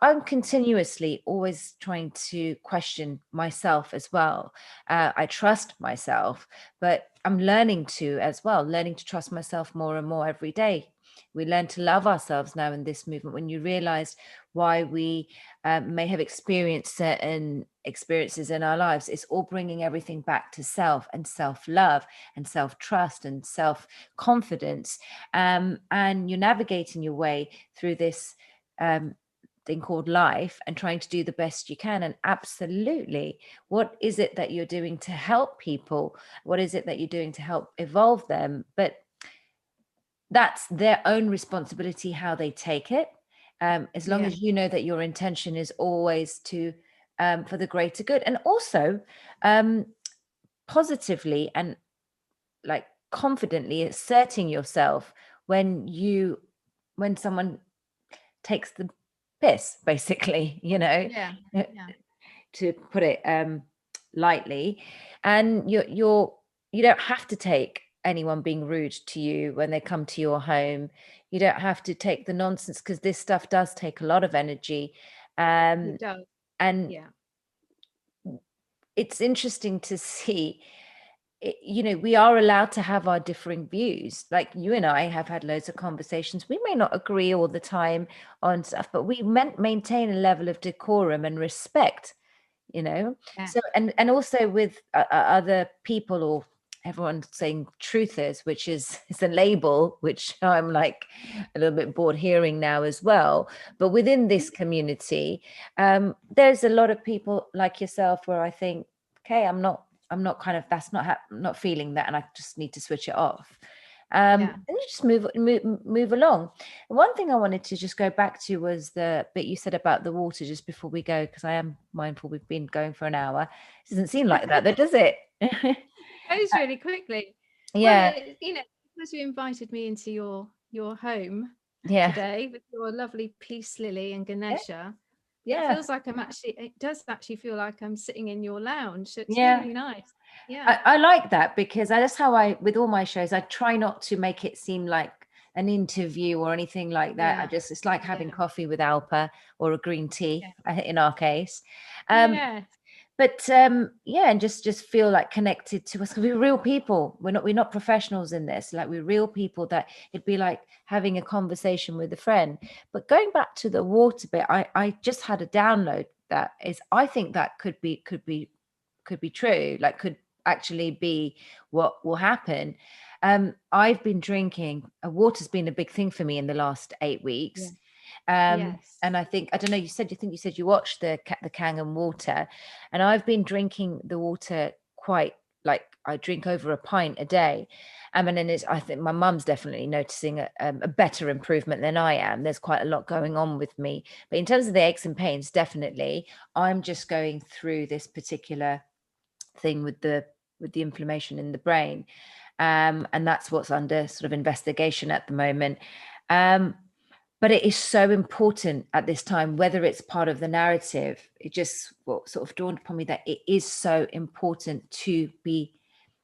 I'm continuously always trying to question myself as well. I trust myself, but I'm learning to as well, learning to trust myself more and more every day. We learn to love ourselves now in this movement. When you realize why we may have experienced certain experiences in our lives, it's all bringing everything back to self and self-love and self-trust and self-confidence. And you're navigating your way through this thing called life and trying to do the best you can. And absolutely, what is it that you're doing to help people? What is it that you're doing to help evolve them? But that's their own responsibility how they take it, as long yeah, as you know that your intention is always to for the greater good, and also positively and like confidently asserting yourself when someone takes the piss, basically, yeah, yeah, to put it lightly. And you don't have to take anyone being rude to you when they come to your home. You don't have to take the nonsense, because this stuff does take a lot of energy. it um does. and Yeah, it's interesting to see we are allowed to have our differing views. Like you and I have had loads of conversations. We may not agree all the time on stuff, but we maintain a level of decorum and respect. yeah, So and also with other people, or everyone saying truthers, which is a label which I'm like a little bit bored hearing now as well. But within this community, there's a lot of people like yourself where I think, okay, I'm not kind of, that's not not feeling that, and I just need to switch it off. yeah. And you just move along. And one thing I wanted to just go back to was the bit you said about the water just before we go, because I am mindful we've been going for an hour. It doesn't seem like that, though, does it? Goes really quickly. Well, Yeah, you know, because you invited me into your home yeah, today with your lovely peace lily and yeah, Ganesha, it yeah, feels like it does actually feel like I'm sitting in your lounge. It's yeah. really nice. Yeah, I like that, because that's how with all my shows, I try not to make it seem like an interview or anything like that. yeah, It's like having yeah, coffee with Alpa, or a green tea, yeah, in our case. Um, yeah, but yeah, and just feel like connected to us, because we're real people. We're not professionals in this. Like, we're real people, that it'd be like having a conversation with a friend. But going back to the water bit, I just had a download that is, I think that could be true, like could actually be what will happen. I've been drinking water's been a big thing for me in the last 8 weeks. yeah. And Yes. I don't know, you said you watched the Kangen water, and I've been drinking the water quite like I drink over a pint a day. And then I think my mum's definitely noticing a better improvement than I am. There's quite a lot going on with me. But in terms of the aches and pains, definitely, I'm just going through this particular thing with the inflammation in the brain. And that's what's under sort of investigation at the moment. But it is so important at this time, whether it's part of the narrative. It just sort of dawned upon me that it is so important to be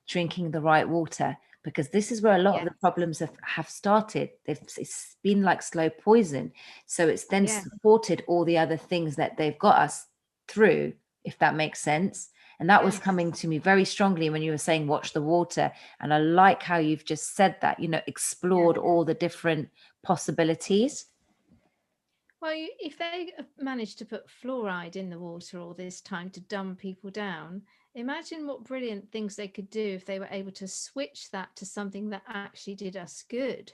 drinking the right water, because this is where a lot of the problems have started. It's been like slow poison. So it's then supported all the other things that they've got us through, if that makes sense. And that was coming to me very strongly when you were saying, watch the water. And I like how you've just said that, explored all the different possibilities. Well, if they managed to put fluoride in the water all this time to dumb people down, imagine what brilliant things they could do if they were able to switch that to something that actually did us good,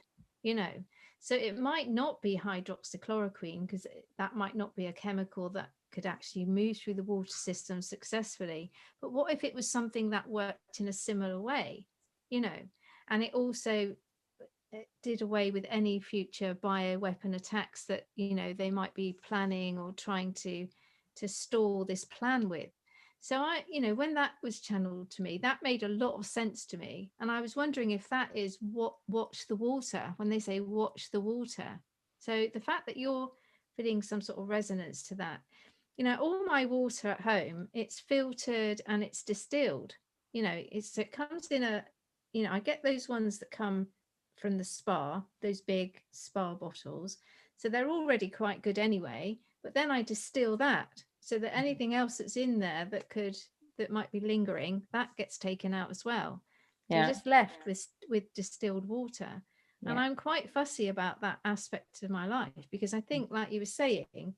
So it might not be hydroxychloroquine, because that might not be a chemical that could actually move through the water system successfully. But what if it was something that worked in a similar way, and it also did away with any future bioweapon attacks that they might be planning or trying to stall this plan with. So when that was channeled to me, that made a lot of sense to me, and I was wondering if that is what watch the water, when they say watch the water. So the fact that you're feeling some sort of resonance to that, all my water at home, it's filtered and it's distilled. It comes in I get those ones that come from the spa, those big spa bottles, so they're already quite good anyway, but then I distill that so that anything else that's in there that might be lingering, that gets taken out as well. So you're just left with distilled water. And I'm quite fussy about that aspect of my life, because I think, like you were saying,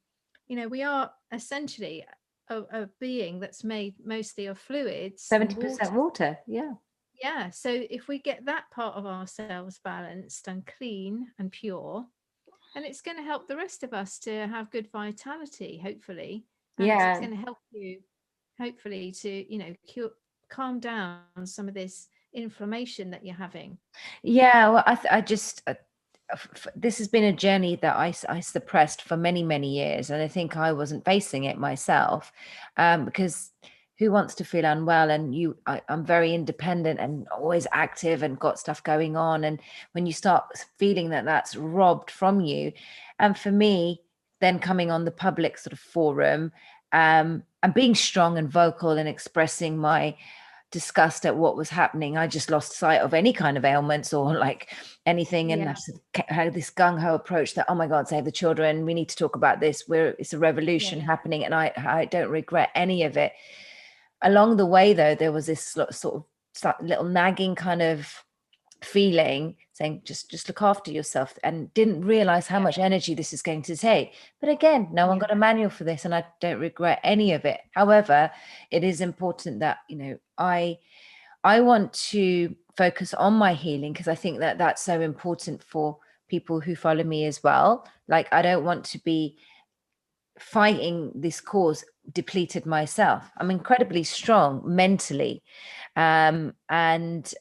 we are essentially a being that's made mostly of fluids, 70% water. Yeah, so if we get that part of ourselves balanced and clean and pure, and it's going to help the rest of us to have good vitality, hopefully. And it's going to help you, hopefully, to calm down some of this inflammation that you're having. Well, I just this has been a journey that I suppressed for many, many years, and I think I wasn't facing it myself, because who wants to feel unwell? And I'm very independent and always active and got stuff going on. And when you start feeling that that's robbed from you, and for me, then coming on the public sort of forum, and being strong and vocal and expressing my disgust at what was happening, I just lost sight of any kind of ailments or like anything. And I had this gung-ho approach that, oh my God, save the children, we need to talk about this, it's a revolution happening. And I don't regret any of it. Along the way, though, there was this sort of little nagging kind of feeling saying, just look after yourself, and didn't realize how much energy this is going to take. But again, no one got a manual for this, and I don't regret any of it. However, it is important that I want to focus on my healing, because I think that that's so important for people who follow me as well. Like, I don't want to be fighting this cause depleted myself. I'm incredibly strong mentally, and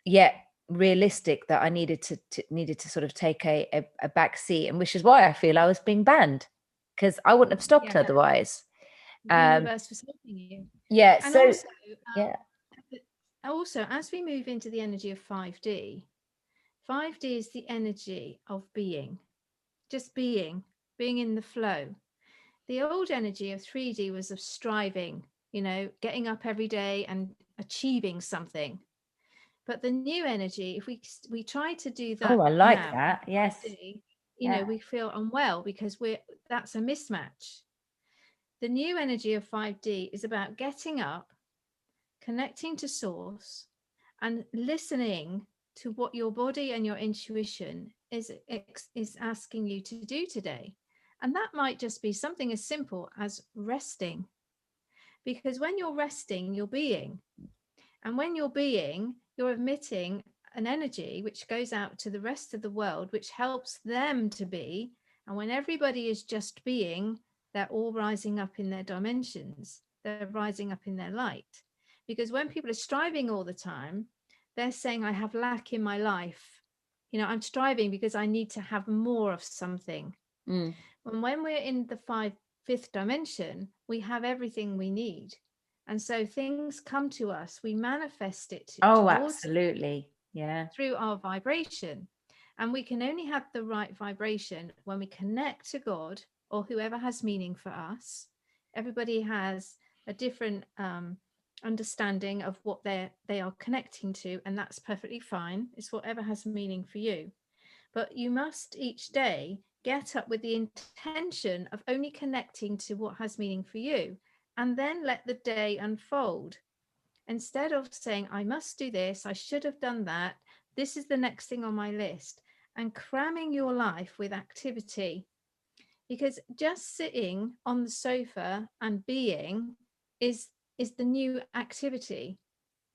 yet realistic that I needed to sort of take a back seat, and which is why I feel I was being banned, because I wouldn't have stopped otherwise. The universe was helping you. And so also, as we move into the energy of 5D is the energy of being, just being in the flow. The old energy of 3D was of striving, getting up every day and achieving something. But the new energy, if we try to do that, I like that. Yes. 5D, we feel unwell because that's a mismatch. The new energy of 5D is about getting up, connecting to source, and listening to what your body and your intuition is asking you to do today. And that might just be something as simple as resting. Because when you're resting, you're being. And when you're being, you're emitting an energy which goes out to the rest of the world, which helps them to be. And when everybody is just being, they're all rising up in their dimensions. They're rising up in their light. Because when people are striving all the time, they're saying, I have lack in my life. You know, I'm striving because I need to have more of something. Mm. And when we're in the fifth dimension, we have everything we need. And so things come to us, we manifest it Oh, towards absolutely. Yeah. through our vibration. And we can only have the right vibration when we connect to God or whoever has meaning for us. Everybody has a different understanding of what they are connecting to, and that's perfectly fine. It's whatever has meaning for you. But you must each day get up with the intention of only connecting to what has meaning for you, and then let the day unfold. Instead of saying, I must do this, I should have done that, this is the next thing on my list, and cramming your life with activity. Because just sitting on the sofa and being is the new activity.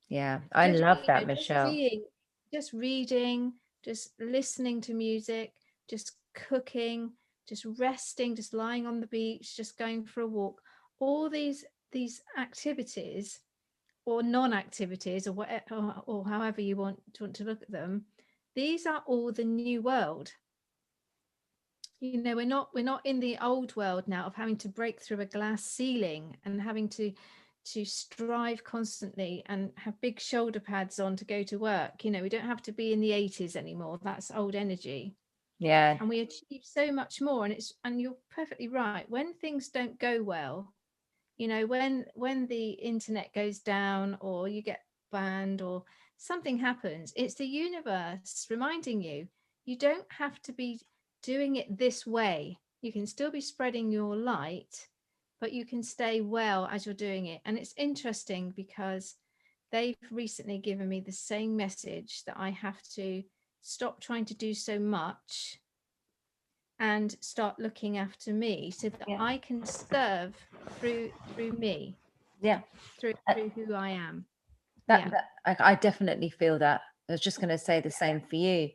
Yeah. I Just, love that, just Michelle. being, just reading, just listening to music, just cooking, just resting, just lying on the beach, just going for a walk. All these activities or non-activities or whatever, or however you want to look at them, these are all the new world. You know, we're not in the old world now of having to break through a glass ceiling and having to strive constantly and have big shoulder pads on to go to work. You know, we don't have to be in the 80s anymore. That's old energy. Yeah. And we achieve so much more. And you're perfectly right, when things don't go well, you know, when the internet goes down or you get banned or something happens, it's the universe reminding you, you don't have to be doing it this way. You can still be spreading your light, but you can stay well as you're doing it. And it's interesting because they've recently given me the same message, that I have to stop trying to do so much and start looking after me so that Yeah. I can serve through me, Yeah. through who I am. Yeah. I definitely feel that. I was just going to say the same for you.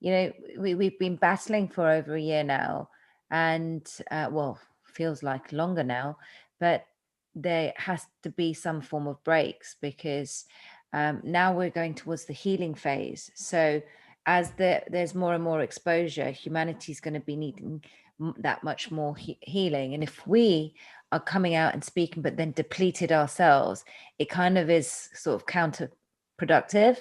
You know, we've been battling for over a year now, and well, feels like longer now, but there has to be some form of breaks because now we're going towards the healing phase. So as there's more and more exposure, humanity is going to be needing that much more healing. And if we are coming out and speaking, but then depleted ourselves, it kind of is sort of counterproductive,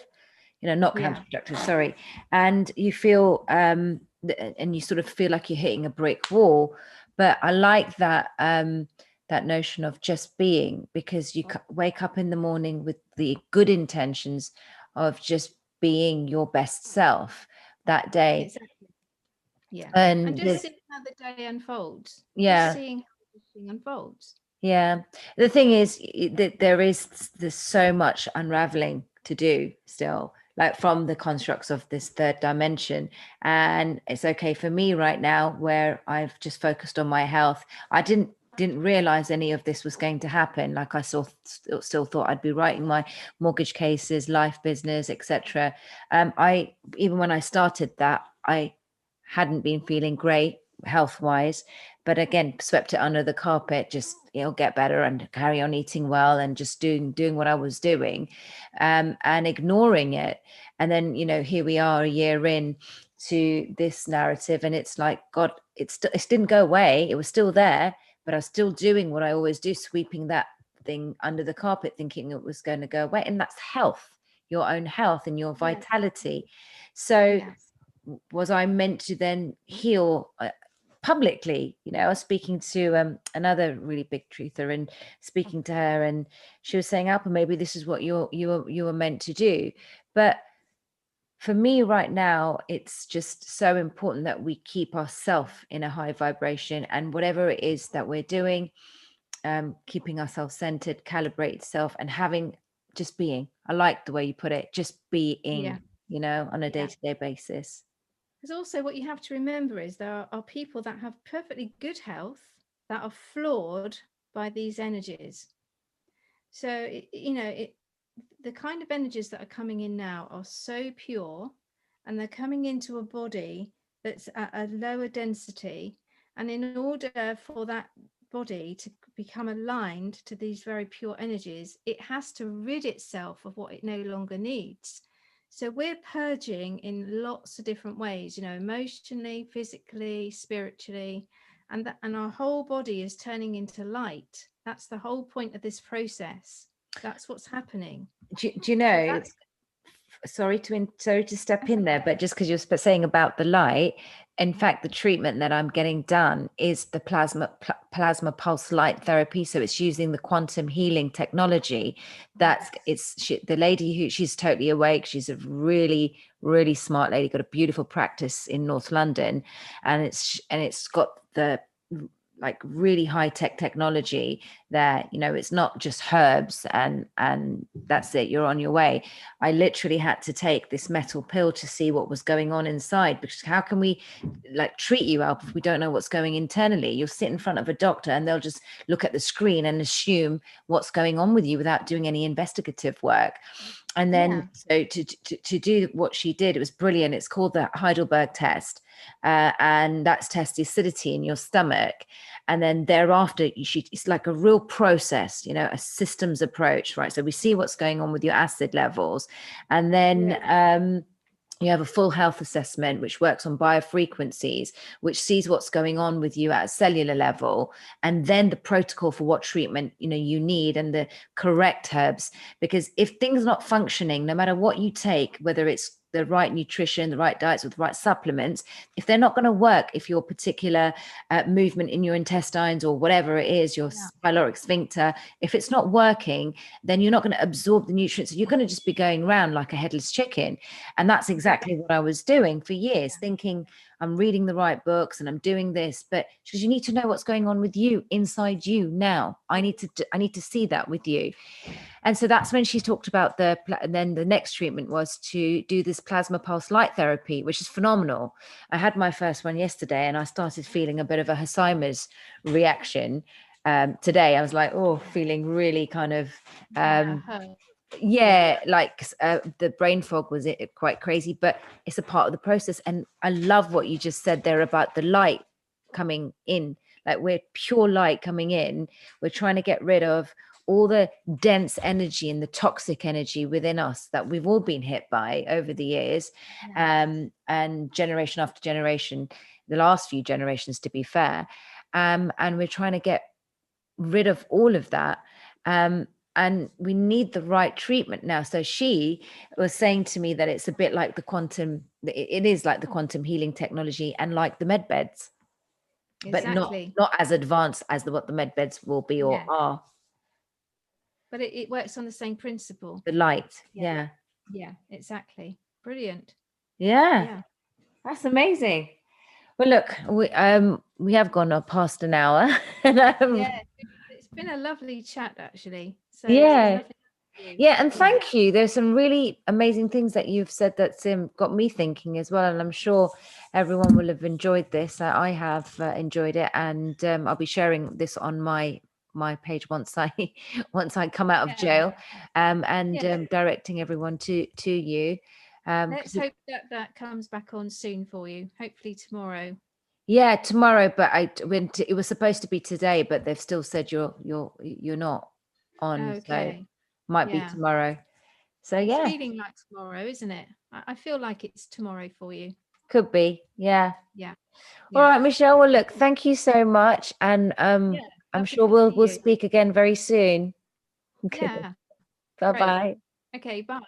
you know, not Yeah. counterproductive, sorry. And you feel, and you sort of feel like you're hitting a brick wall. But I like that, that notion of just being, because you wake up in the morning with the good intentions of just being your best self that day. Exactly. Yeah. And And just seeing how the day unfolds. Just yeah, seeing how the thing unfolds. yeah. The thing is that there's so much unraveling to do still, like from the constructs of this third dimension. And it's okay for me right now, where I've just focused on my health. I didn't realize any of this was going to happen. Like I still thought I'd be writing my mortgage cases, life business, etc. I even when I started that, I hadn't been feeling great health wise, but again, swept it under the carpet. Just, it'll get better, and carry on eating well and just doing what I was doing, and ignoring it. And then, you know, here we are a year in to this narrative, and it's like, God, it didn't go away. It was still there, but I was still doing what I always do, sweeping that thing under the carpet, thinking it was going to go away. And that's health, your own health and your Yeah. vitality. So Yes. was I meant to then heal publicly? You know, I was speaking to another really big truther, and speaking to her, and she was saying, Alpa, maybe this is what you were meant to do. But for me right now, it's just so important that we keep ourselves in a high vibration, and whatever it is that we're doing, keeping ourselves centered, calibrated self, and having just being. I like the way you put it, just being, Yeah. you know, on a Yeah. day-to-day basis. Because also what you have to remember is there are people that have perfectly good health that are flawed by these energies. So, the kind of energies that are coming in now are so pure, and they're coming into a body that's at a lower density. And in order for that body to become aligned to these very pure energies, it has to rid itself of what it no longer needs. So we're purging in lots of different ways, emotionally, physically, spiritually, and our whole body is turning into light. That's the whole point of this process. That's what's happening. Do you know, sorry to step in there, but just because you're saying about the light, in fact, the treatment that I'm getting done is the plasma pulse light therapy. So it's using the quantum healing technology. The lady she's totally awake. She's a really, really smart lady, got a beautiful practice in North London, and it's got the like really high tech technology there. It's not just herbs and that's it, you're on your way. I literally had to take this metal pill to see what was going on inside, because how can we like treat you, Alp, if we don't know what's going internally? You'll sit in front of a doctor and they'll just look at the screen and assume what's going on with you without doing any investigative work. And then so to do what she did, it was brilliant. It's called the Heidelberg test, and that's test the acidity in your stomach. And then thereafter, it's like a real process, a systems approach, right? So we see what's going on with your acid levels, and then you have a full health assessment, which works on biofrequencies, which sees what's going on with you at a cellular level, and then the protocol for what treatment you need and the correct herbs. Because if things are not functioning, no matter what you take, whether it's the right nutrition, the right diets, with the right supplements, if they're not going to work, if your particular movement in your intestines or whatever it is, your pyloric sphincter, if it's not working, then you're not going to absorb the nutrients. You're going to just be going around like a headless chicken. And that's exactly what I was doing for years, thinking I'm reading the right books and I'm doing this, but because you need to know what's going on with you inside you now. I need to see that with you. And so that's when she talked about and then the next treatment was to do this plasma pulse light therapy, which is phenomenal. I had my first one yesterday and I started feeling a bit of a Alzheimer's reaction. Today I was like, feeling really kind of, the brain fog was quite crazy, but it's a part of the process. And I love what you just said there about the light coming in, like we're pure light coming in. We're trying to get rid of all the dense energy and the toxic energy within us that we've all been hit by over the years, and generation after generation, the last few generations, to be fair. And we're trying to get rid of all of that. And we need the right treatment now. So she was saying to me that it's a bit like it is like the quantum healing technology and like the med beds, but not as advanced as what the med beds will be or are. But it works on the same principle. The light. Yeah, exactly. Brilliant. Yeah. That's amazing. Well, look, we have gone past an hour. It's been a lovely chat, actually. So and thank you. There's some really amazing things that you've said that's got me thinking as well, and I'm sure everyone will have enjoyed this. I have enjoyed it, and I'll be sharing this on my page once I come out of jail, and directing everyone to you. Let's hope that comes back on soon for you, hopefully tomorrow. Tomorrow, but it was supposed to be today, but they've still said you're not on. So might be tomorrow. So it's feeling like tomorrow, isn't it? I feel like it's tomorrow for you. Could be. All right, Michelle, well, look, thank you so much, and I'm sure we'll speak again very soon. Yeah. Bye-bye. Okay, bye.